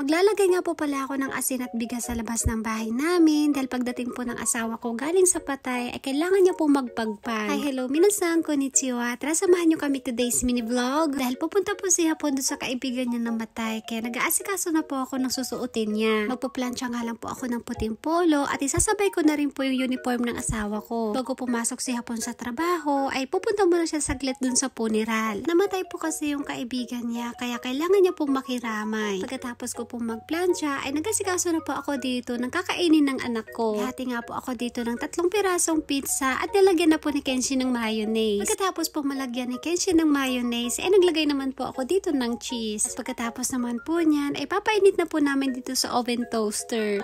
Maglalagay nga po pala ako ng asin at bigas sa labas ng bahay namin dahil pagdating po ng asawa ko galing sa patay ay kailangan niya po magpagpag. Hi, hello, minasan, konnichiwa. Tara, samahan niyo kami today's mini vlog dahil pupunta po si Hapon doon sa kaibigan niya na matay kaya nag-aasikaso na po ako ng susuotin niya. Magpaplansya nga lang po ako ng puting polo at isasabay ko na rin po yung uniform ng asawa ko. Bago pumasok si Hapon sa trabaho ay pupunta muna siya saglit doon sa funeral. Namatay po kasi yung kaibigan niya kaya kailangan niya pong makiramay. Pagkatapos ko pong magplansya ay nag-asikaso na po ako dito ng kakainin ng anak ko. Hati nga po ako dito ng 3 pirasong pizza at nilagyan na po ni Kenshi ng mayonnaise. Pagkatapos po malagyan ni Kenshi ng mayonnaise ay naglagay naman po ako dito ng cheese. At pagkatapos naman po niyan ay papainit na po namin dito sa oven toaster.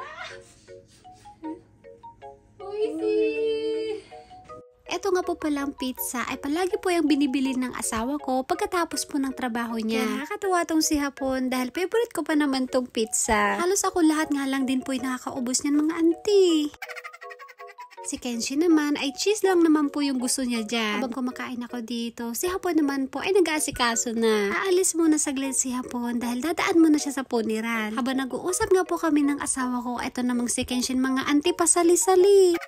Ito nga po palang pizza ay palagi po yung binibili ng asawa ko pagkatapos po ng trabaho niya. Nakakatawa tong si Hapon dahil favorite ko pa naman tong pizza. Halos ako lahat nga lang din po yung nakakaubos niyan mga auntie. Si Kenshi naman ay cheese lang naman po yung gusto niya dyan. Habang kumakain ako dito, si Hapon naman po ay nag-aasikaso na. Aalis muna saglit si Hapon dahil dadaan muna siya sa funeral. Habang nag-uusap nga po kami ng asawa ko, eto namang si Kenshi mga auntie pasali-sali.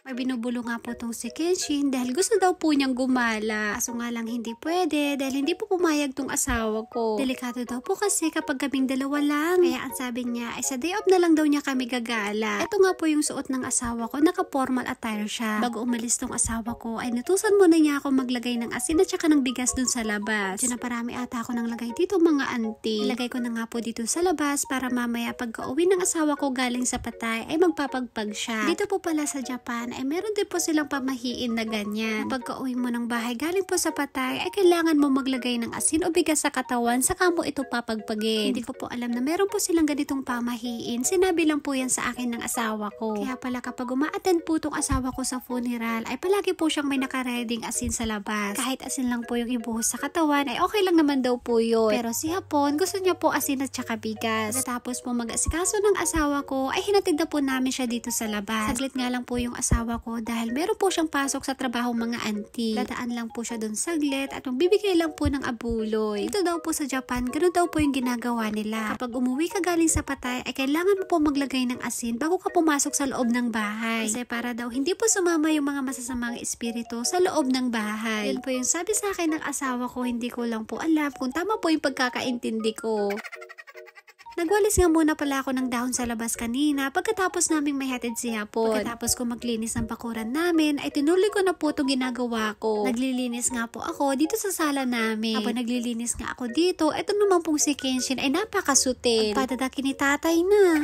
May binubulo nga po tong si Kenshin dahil gusto daw po niyang gumala. Kaso nga lang hindi pwede dahil hindi po pumayag tong asawa ko. Delikado daw po kasi kapag kaming dalawa lang. Kaya ang sabi niya ay sa day off na lang daw niya kami gagala. Ito nga po yung suot ng asawa ko, naka-formal attire siya. Bago umalis tong asawa ko ay natusan muna niya ako maglagay ng asin at saka ng bigas dun sa labas. Pinaparami ata ako ng lagay dito mga auntie. Ilagay ko na nga po dito sa labas para mamaya pagka-uwi ng asawa ko galing sa patay ay magpapagpag siya. Dito po pala sa Japan ay meron din po silang pamahiin na ganyan. Pagka uwi mo ng bahay galing po sa patay ay kailangan mo maglagay ng asin o bigas sa katawan saka mo ito papagpagin. Hindi ko po alam na meron po silang ganitong pamahiin. Sinabi lang po yan sa akin ng asawa ko. Kaya pala kapag uma-attend po tong asawa ko sa funeral ay palagi po siyang may nakareding asin sa labas. Kahit asin lang po yung ibuhos sa katawan ay okay lang naman daw po yun. Pero si Hapon gusto niya po asin at saka bigas. Tapos po mag-asikaso ng asawa ko ay hinatid na po namin siya dito sa labas. Saglit nga lang po yung asawa ko dahil meron po siyang pasok sa trabaho mga auntie. Dadaan lang po siya doon saglit at magbibigay lang po ng abuloy. Ito daw po sa Japan, ganoon daw po yung ginagawa nila. Kapag umuwi ka galing sa patay ay kailangan mo po maglagay ng asin bago ka pumasok sa loob ng bahay. Kasi para daw hindi po sumama yung mga masasamang espiritu sa loob ng bahay. Yan po yung sabi sa akin ng asawa ko, hindi ko lang po alam kung tama po yung pagkakaintindi ko. Nagwalis nga muna pala ako ng dahon sa labas kanina pagkatapos naming may hatid si Hapon. Pagkatapos ko maglinis ng bakuran namin ay tinuloy ko na po itong ginagawa ko. Naglilinis nga po ako dito sa sala namin. Habang naglilinis nga ako dito, eto naman pong si Kenshin ay napakasutin. Padadaki ni tatay na.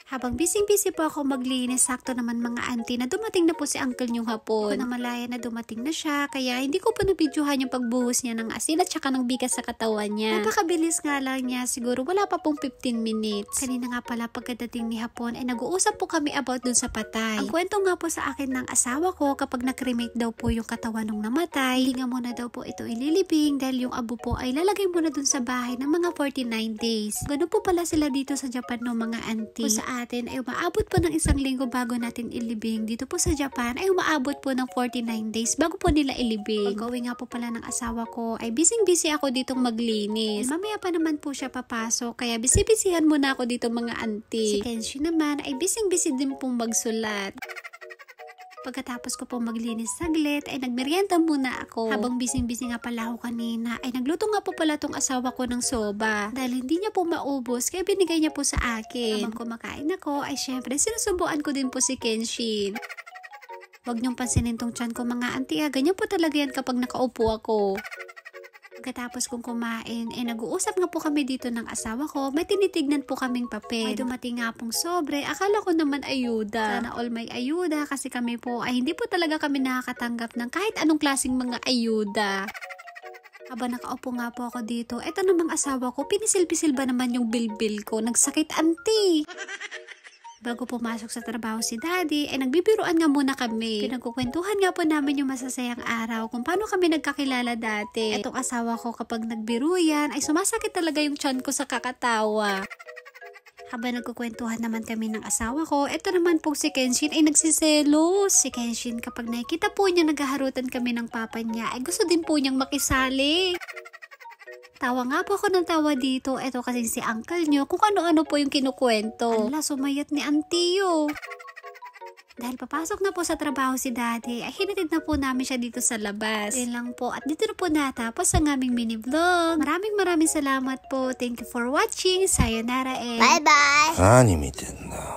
Habang busy-busy po ako maglinis, sakto naman mga auntie na dumating na po si uncle niyong Hapon. Ako na malaya na dumating na siya, kaya hindi ko pa nabidyohan yung pagbuhos niya ng asin at saka ng bigas sa katawan niya. Napakabilis nga lang niya, siguro wala pa pong 15 minutes. Kanina nga pala pagkadating ni Hapon ay nag-uusap po kami about dun sa patay. Ang kwento nga po sa akin ng asawa ko kapag na-cremate daw po yung katawan ng namatay, hindi nga muna daw po ito ililibing dahil yung abo po ay lalagay muna dun sa bahay ng mga 49 days. Ganun po pala sila dito sa Japan no mga auntie. Kung atin ay umaabot po ng 1 linggo bago natin ilibing. Dito po sa Japan ay umaabot po ng 49 days bago po nila ilibing. Pag-uwi nga po pala ng asawa ko ay busy ako ditong maglinis. Mamaya pa naman po siya papasok kaya busy-busyhan muna ako dito mga auntie. Si Kenshi naman ay busy din pong magsulat. Pagkatapos ko po maglinis saglit, ay nagmerienda muna ako. Habang busy nga pala ako kanina, ay nagluto nga po pala tong asawa ko ng soba. Dahil hindi niya po maubos, kaya binigay niya po sa akin. Habang kumakain ako, ay syempre sinusubuan ko din po si Kenshin. Huwag niyong pansinin tong tiyan ko mga auntie, ganyan po talaga yan kapag nakaupo ako. Pagkatapos kong kumain, nag-uusap nga po kami dito ng asawa ko. May tinitignan po kaming papel. May dumating nga pong sobre. Akala ko naman ayuda. Sana all may ayuda kasi kami po ay hindi po talaga kami nakakatanggap ng kahit anong klaseng mga ayuda. Habang nakaupo nga po ako dito, eto namang asawa ko, pinisil-pisil ba naman yung bilbil ko? Nagsakit auntie. Bago pumasok sa trabaho si Daddy, ay nagbibiruan nga muna kami. Pinagkukwentuhan nga po namin yung masasayang araw kung paano kami nagkakilala dati. Etong asawa ko kapag nagbiro yan, ay sumasakit talaga yung tiyan ko sa kakatawa. Habang nagkukwentuhan naman kami ng asawa ko, eto naman po si Kenshin ay nagsiselos. Si Kenshin kapag nakikita po niya naghaharutan kami ng papa niya, ay gusto din po niyang makisali. Tawa nga po ako ng tawa dito. Eto kasi si uncle nyo, kung ano-ano po yung kinukwento. Ala, sumayat ni auntie yo. Dahil papasok na po sa trabaho si daddy, ay hinatid na po namin siya dito sa labas. Yun lang po. At dito na po natapos ang aming mini vlog. Maraming salamat po. Thank you for watching. Sayonara and bye bye. 何見てんだ